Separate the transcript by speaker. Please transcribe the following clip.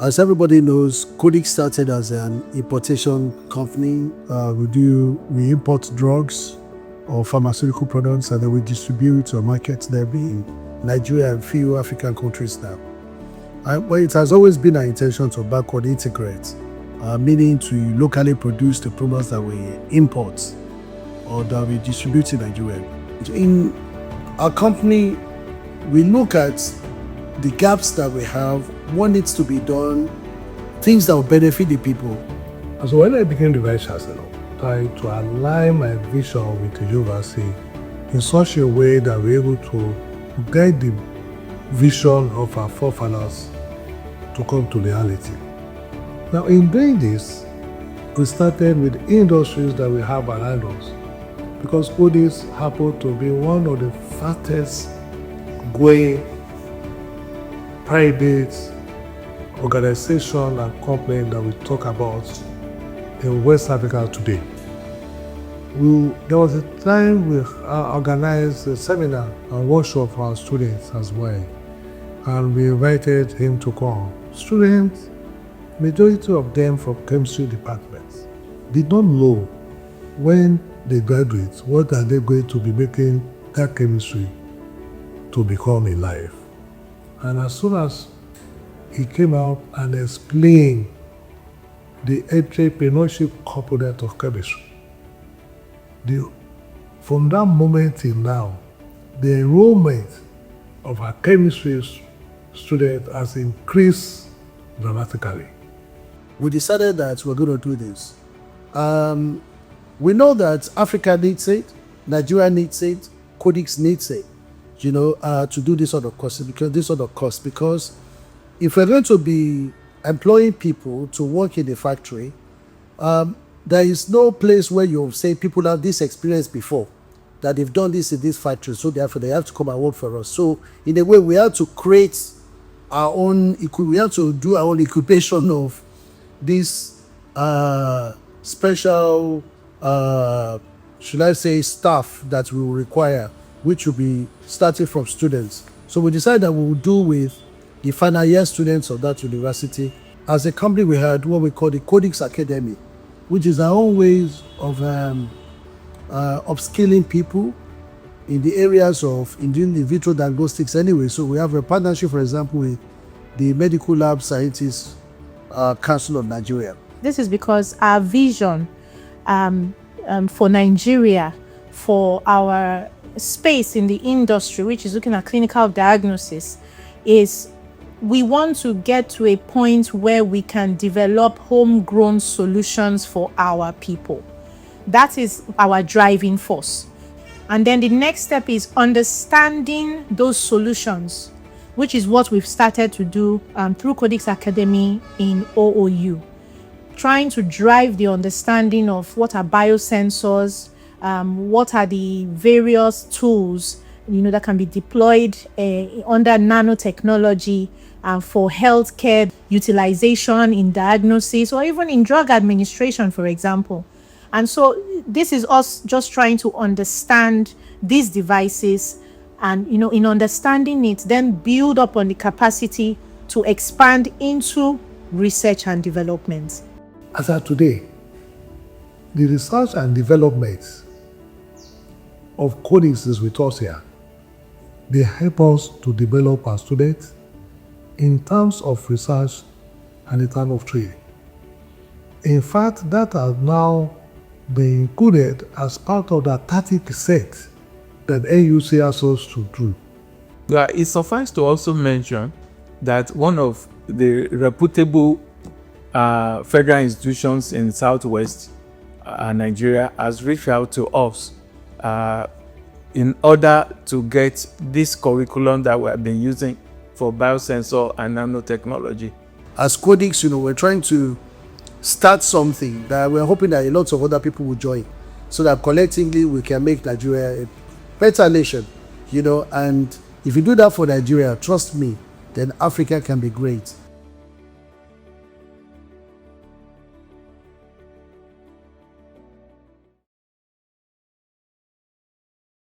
Speaker 1: As everybody knows, Codix started as an importation company. We import drugs or pharmaceutical products, and then we distribute to markets there being Nigeria and few African countries now. Well, it has always been our intention to backward integrate, meaning to locally produce the products that we import or that we distribute in Nigeria. In our company, we look at the gaps that we have, what needs to be done, things that will benefit the people.
Speaker 2: And so when I became the Vice Chancellor, trying to align my vision with the university in such a way that we're able to guide the vision of our forefathers to come to reality. Now, in doing this, we started with industries that we have around us, because Codix happened to be one of the fastest growing private organization and company that we talk about in West Africa today. There was a time we organized a seminar and workshop for our students as well, and we invited him to come. Students, majority of them from chemistry departments, did not know when they graduate what are they going to be making that chemistry to become in life. And as soon as he came out and explained the entrepreneurship component of chemistry, from that moment till now, the enrollment of our chemistry students has increased dramatically.
Speaker 1: We decided that we're going to do this. We know that Africa needs it, Nigeria needs it, Codix needs it, to do this sort of course. Because if we're going to be employing people to work in the factory, there is no place where you'll say people have this experience before, that they've done this in this factory, so therefore they have to come and work for us. So in a way, we have to create we have to do our own incubation of this special, should I say, staff that we will require, which will be starting from students. So we decided that we will do with the final year students of that university. As a company, we had what we call the Codix Academy, which is our own ways of upskilling people in the areas of in vitro diagnostics anyway. So we have a partnership, for example, with the Medical Lab Scientists Council of Nigeria.
Speaker 3: This is because our vision for Nigeria, for our space in the industry, which is looking at clinical diagnosis, is we want to get to a point where we can develop homegrown solutions for our people. That is our driving force. And then the next step is understanding those solutions, which is what we've started to do through Codix Academy in OOU, trying to drive the understanding of what are biosensors, what are the various tools that can be deployed under nanotechnology for healthcare utilization in diagnosis or even in drug administration, for example. And so this is us just trying to understand these devices and, in understanding it, then build up on the capacity to expand into research and development.
Speaker 2: As of today, the research and development of Codix is with us here. They help us to develop our students in terms of research and in terms of training. In fact, that has now been included as part of the 30% that NUC asks us to do.
Speaker 4: Yeah, it suffices to also mention that one of the reputable federal institutions in Southwest Nigeria has reached out to us in order to get this curriculum that we have been using for biosensor and nanotechnology.
Speaker 1: As Codix, we're trying to start something that we're hoping that a lot of other people will join, so that collectively we can make Nigeria a better nation, and if you do that for Nigeria, trust me, then Africa can be great.